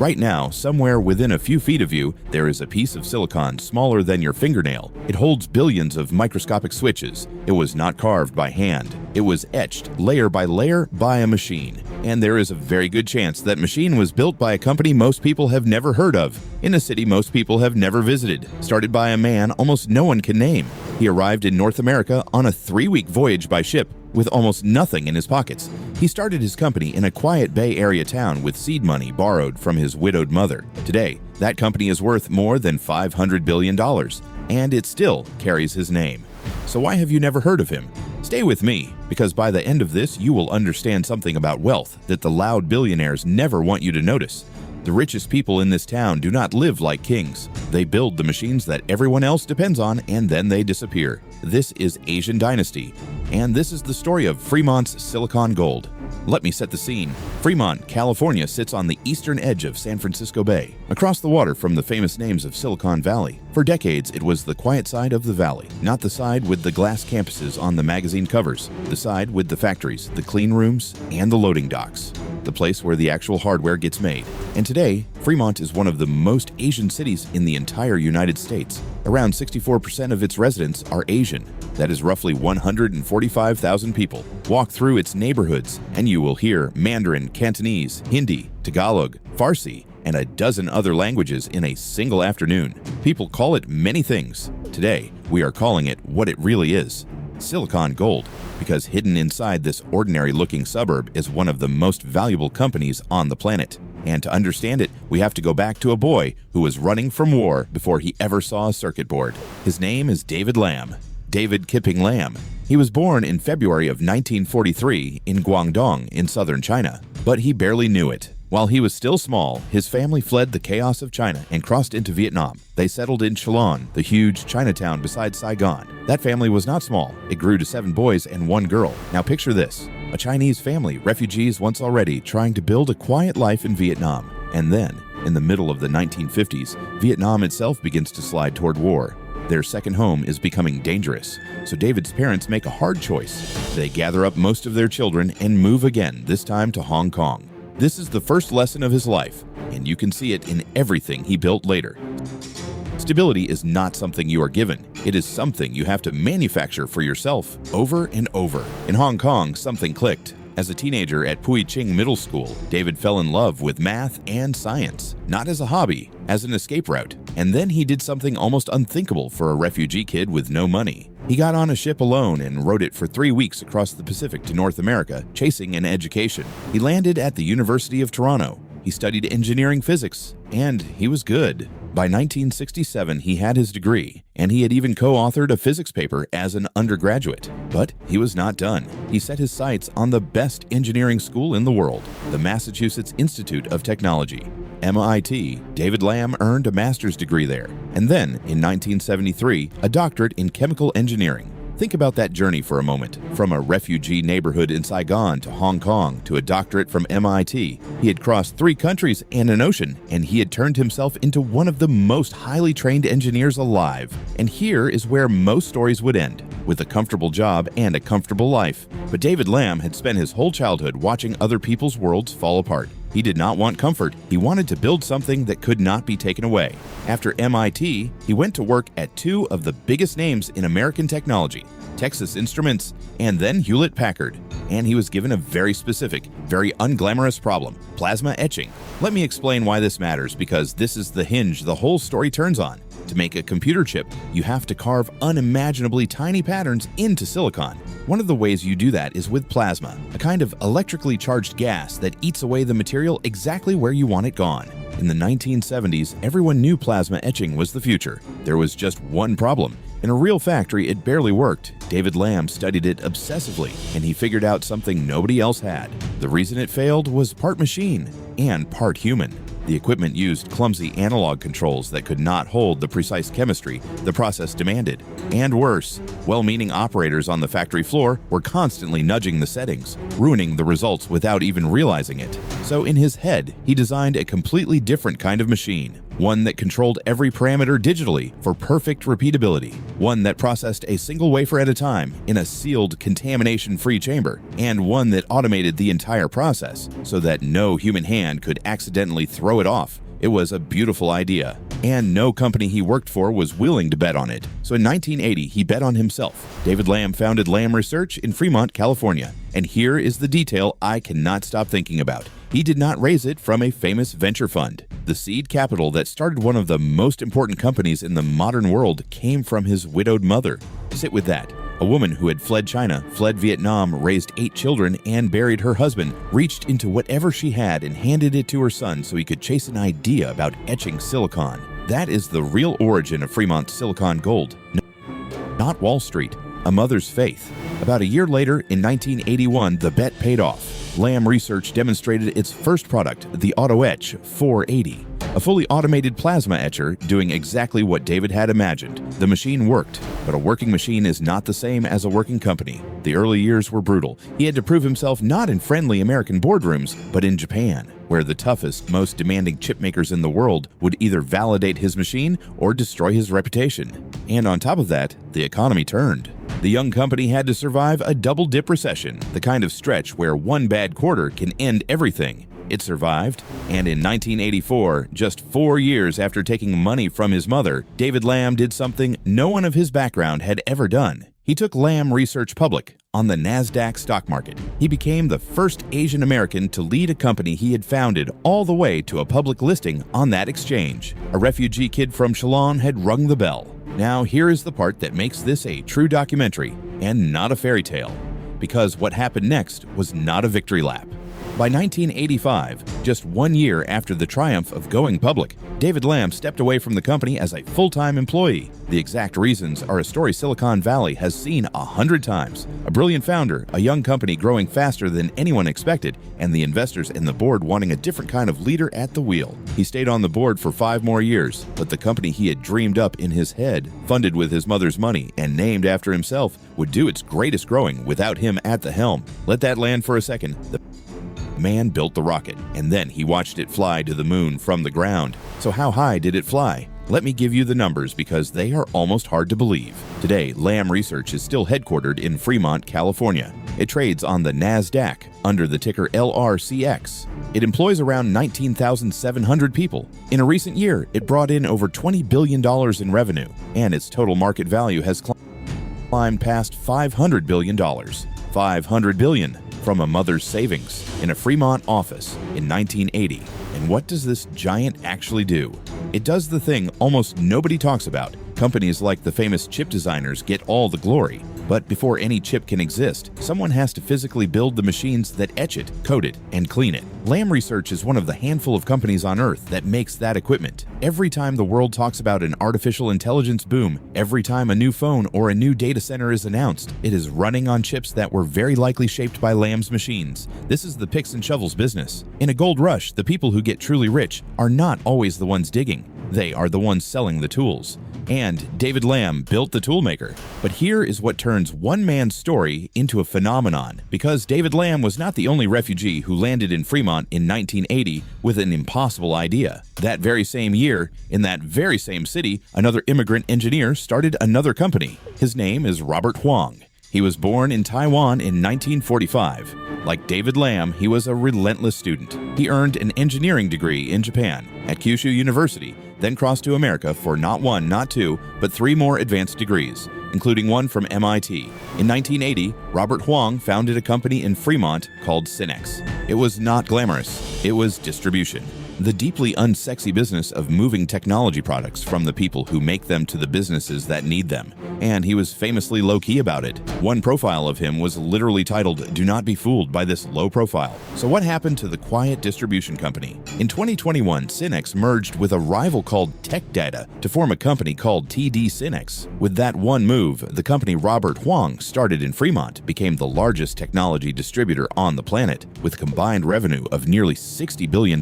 Right now, somewhere within a few feet of you, there is a piece of silicon smaller than your fingernail. It holds billions of microscopic switches. It was not carved by hand. It was etched layer by layer by a machine. And there is a very good chance that machine was built by a company most people have never heard of, in a city most people have never visited, started by a man almost no one can name. He arrived in North America on a 3-week voyage by ship with almost nothing in his pockets. He started his company in a quiet Bay Area town with seed money borrowed from his widowed mother. Today, that company is worth more than $500 billion, and it still carries his name. So why have you never heard of him? Stay with me, because by the end of this, you will understand something about wealth that the loud billionaires never want you to notice. The richest people in this town do not live like kings. They build the machines that everyone else depends on, and then they disappear. This is Asian Dynasty, and this is the story of Fremont's Silicon Gold. Let me set the scene. Fremont, California sits on the eastern edge of San Francisco Bay, across the water from the famous names of Silicon Valley. For decades, it was the quiet side of the valley, not the side with the glass campuses on the magazine covers, the side with the factories, the clean rooms, and the loading docks, the place where the actual hardware gets made. And today, Fremont is one of the most Asian cities in the entire United States. Around 64% of its residents are Asian. That is roughly 145,000 people. Walk through its neighborhoods, and you will hear Mandarin, Cantonese, Hindi, Tagalog, Farsi, and a dozen other languages in a single afternoon. People call it many things. Today, we are calling it what it really is: Silicon Gold, because hidden inside this ordinary-looking suburb is one of the most valuable companies on the planet. And to understand it, we have to go back to a boy who was running from war before he ever saw a circuit board. His name is David Lam. David Kipping Lam. He was born in February of 1943 in Guangdong in southern China, but he barely knew it. While he was still small, his family fled the chaos of China and crossed into Vietnam. They settled in Cholon, the huge Chinatown beside Saigon. That family was not small. It grew to 7 boys and 1 girl. Now picture this: a Chinese family, refugees once already, trying to build a quiet life in Vietnam. And then, in the middle of the 1950s, Vietnam itself begins to slide toward war. Their second home is becoming dangerous, so David's parents make a hard choice. They gather up most of their children and move again, this time to Hong Kong. This is the first lesson of his life, and you can see it in everything he built later. Stability is not something you are given. It is something you have to manufacture for yourself over and over. In Hong Kong, something clicked. As a teenager at Pui Ching Middle School, David fell in love with math and science, not as a hobby, as an escape route. And then he did something almost unthinkable for a refugee kid with no money. He got on a ship alone and rode it for 3 weeks across the Pacific to North America, chasing an education. He landed at the University of Toronto. He studied engineering physics, and he was good. By 1967, he had his degree, and he had even co-authored a physics paper as an undergraduate. But he was not done. He set his sights on the best engineering school in the world, the Massachusetts Institute of Technology, MIT. David Lam earned a master's degree there, and then, in 1973, a doctorate in chemical engineering. Think about that journey for a moment. From a refugee neighborhood in Saigon to Hong Kong to a doctorate from MIT. He had crossed 3 countries and an ocean, and he had turned himself into one of the most highly trained engineers alive. And here is where most stories would end, with a comfortable job and a comfortable life. But David Lam had spent his whole childhood watching other people's worlds fall apart. He did not want comfort. He wanted to build something that could not be taken away. After MIT, he went to work at 2 of the biggest names in American technology, Texas Instruments and then Hewlett-Packard. And he was given a very specific, very unglamorous problem: plasma etching. Let me explain why this matters, because this is the hinge the whole story turns on. To make a computer chip, you have to carve unimaginably tiny patterns into silicon. One of the ways you do that is with plasma, a kind of electrically charged gas that eats away the material exactly where you want it gone. In the 1970s, everyone knew plasma etching was the future. There was just one problem. In a real factory, it barely worked. David Lam studied it obsessively, and he figured out something nobody else had. The reason it failed was part machine and part human. The equipment used clumsy analog controls that could not hold the precise chemistry the process demanded. And worse, well-meaning operators on the factory floor were constantly nudging the settings, ruining the results without even realizing it. So in his head, he designed a completely different kind of machine, one that controlled every parameter digitally for perfect repeatability, one that processed a single wafer at a time in a sealed, contamination-free chamber, and one that automated the entire process so that no human hand could accidentally throw it off. It was a beautiful idea, and no company he worked for was willing to bet on it. So in 1980, he bet on himself. David Lam founded Lam Research in Fremont, California. And here is the detail I cannot stop thinking about. He did not raise it from a famous venture fund. The seed capital that started one of the most important companies in the modern world came from his widowed mother. Sit with that. A woman who had fled China, fled Vietnam, raised 8 children, and buried her husband, reached into whatever she had and handed it to her son so he could chase an idea about etching silicon. That is the real origin of Fremont's silicon gold. Not Wall Street, a mother's faith. About a year later, in 1981, the bet paid off. Lam Research demonstrated its first product, the Auto Etch 480. A fully automated plasma etcher doing exactly what David had imagined. The machine worked, but a working machine is not the same as a working company. The early years were brutal. He had to prove himself not in friendly American boardrooms, but in Japan, where the toughest, most demanding chip makers in the world would either validate his machine or destroy his reputation. And on top of that, the economy turned. The young company had to survive a double-dip recession, the kind of stretch where one bad quarter can end everything. It survived, and in 1984, just 4 years after taking money from his mother, David Lam did something no one of his background had ever done. He took Lam Research public on the NASDAQ stock market. He became the first Asian American to lead a company he had founded all the way to a public listing on that exchange. A refugee kid from Cholon had rung the bell. Now here is the part that makes this a true documentary and not a fairy tale, because what happened next was not a victory lap. By 1985, just 1 year after the triumph of going public, David Lam stepped away from the company as a full-time employee. The exact reasons are a story Silicon Valley has seen 100 times. A brilliant founder, a young company growing faster than anyone expected, and the investors and the board wanting a different kind of leader at the wheel. He stayed on the board for 5 more years, but the company he had dreamed up in his head, funded with his mother's money and named after himself, would do its greatest growing without him at the helm. Let that land for a second. The man built the rocket, and then he watched it fly to the moon from the ground. So how high did it fly? Let me give you the numbers because they are almost hard to believe. Today, Lam Research is still headquartered in Fremont, California. It trades on the NASDAQ under the ticker LRCX. It employs around 19,700 people. In a recent year, it brought in over $20 billion in revenue, and its total market value has climbed past $500 billion. $500 billion from a mother's savings in a Fremont office in 1980. And what does this giant actually do? It does the thing almost nobody talks about. Companies like the famous chip designers get all the glory. But before any chip can exist, someone has to physically build the machines that etch it, code it, and clean it. Lam Research is one of the handful of companies on Earth that makes that equipment. Every time the world talks about an artificial intelligence boom, every time a new phone or a new data center is announced, it is running on chips that were very likely shaped by Lam's machines. This is the picks and shovels business. In a gold rush, the people who get truly rich are not always the ones digging. They are the ones selling the tools. And David Lam built the toolmaker. But here is what turns one man's story into a phenomenon, because David Lam was not the only refugee who landed in Fremont in 1980 with an impossible idea. That very same year, in that very same city, another immigrant engineer started another company. His name is Robert Huang. He was born in Taiwan in 1945. Like David Lam, he was a relentless student. He earned an engineering degree in Japan at Kyushu University, then crossed to America for not 1, not 2, but 3 more advanced degrees, including one from MIT. In 1980, Robert Huang founded a company in Fremont called Synex. It was not glamorous, it was distribution. The deeply unsexy business of moving technology products from the people who make them to the businesses that need them. And he was famously low-key about it. One profile of him was literally titled, "Do not be fooled by this low profile." So what happened to the quiet distribution company? In 2021, Synex merged with a rival called Tech Data to form a company called TD Synex. With that one move, the company Robert Huang started in Fremont became the largest technology distributor on the planet, with combined revenue of nearly $60 billion.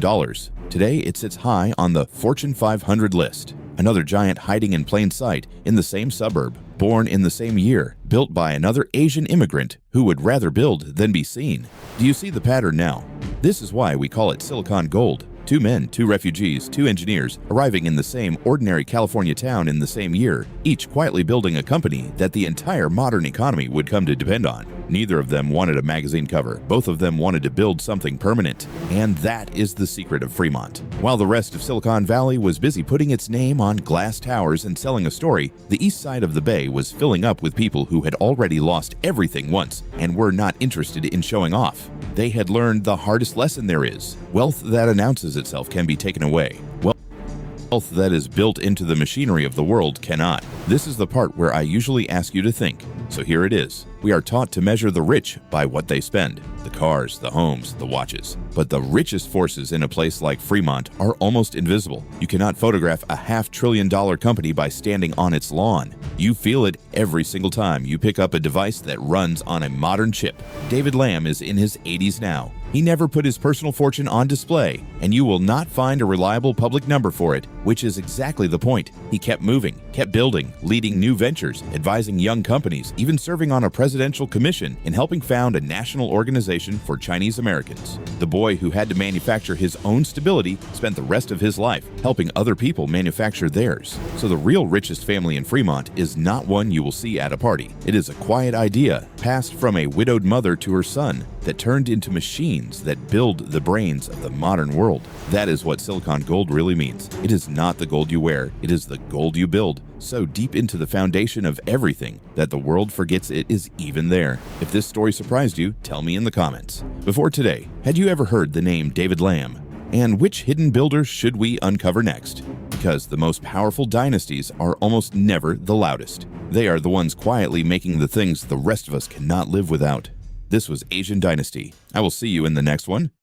Today, it sits high on the Fortune 500 list. Another giant hiding in plain sight in the same suburb, born in the same year, built by another Asian immigrant who would rather build than be seen. Do you see the pattern now? This is why we call it silicon gold. 2 men, 2 refugees, 2 engineers, arriving in the same ordinary California town in the same year, each quietly building a company that the entire modern economy would come to depend on. Neither of them wanted a magazine cover. Both of them wanted to build something permanent. And that is the secret of Fremont. While the rest of Silicon Valley was busy putting its name on glass towers and selling a story, the east side of the bay was filling up with people who had already lost everything once and were not interested in showing off. They had learned the hardest lesson there is. Wealth that announces itself can be taken away. Wealth that is built into the machinery of the world cannot. This is the part where I usually ask you to think. So here it is. We are taught to measure the rich by what they spend. The cars, the homes, the watches. But the richest forces in a place like Fremont are almost invisible. You cannot photograph a $500 billion company by standing on its lawn. You feel it every single time you pick up a device that runs on a modern chip. David Lam is in his 80s now. He never put his personal fortune on display, and you will not find a reliable public number for it, which is exactly the point. He kept moving, kept building, leading new ventures, advising young companies, even serving on a presidential commission and helping found a national organization for Chinese Americans. The boy who had to manufacture his own stability spent the rest of his life helping other people manufacture theirs. So the real richest family in Fremont is not one you will see at a party. It is a quiet idea passed from a widowed mother to her son that turned into machines that build the brains of the modern world. That is what silicon gold really means. It is not the gold you wear, it is the gold you build, so deep into the foundation of everything that the world forgets it is even there. If this story surprised you, tell me in the comments. Before today, had you ever heard the name David Lam? And which hidden builders should we uncover next? Because the most powerful dynasties are almost never the loudest. They are the ones quietly making the things the rest of us cannot live without. This was Asian Dynasty. I will see you in the next one.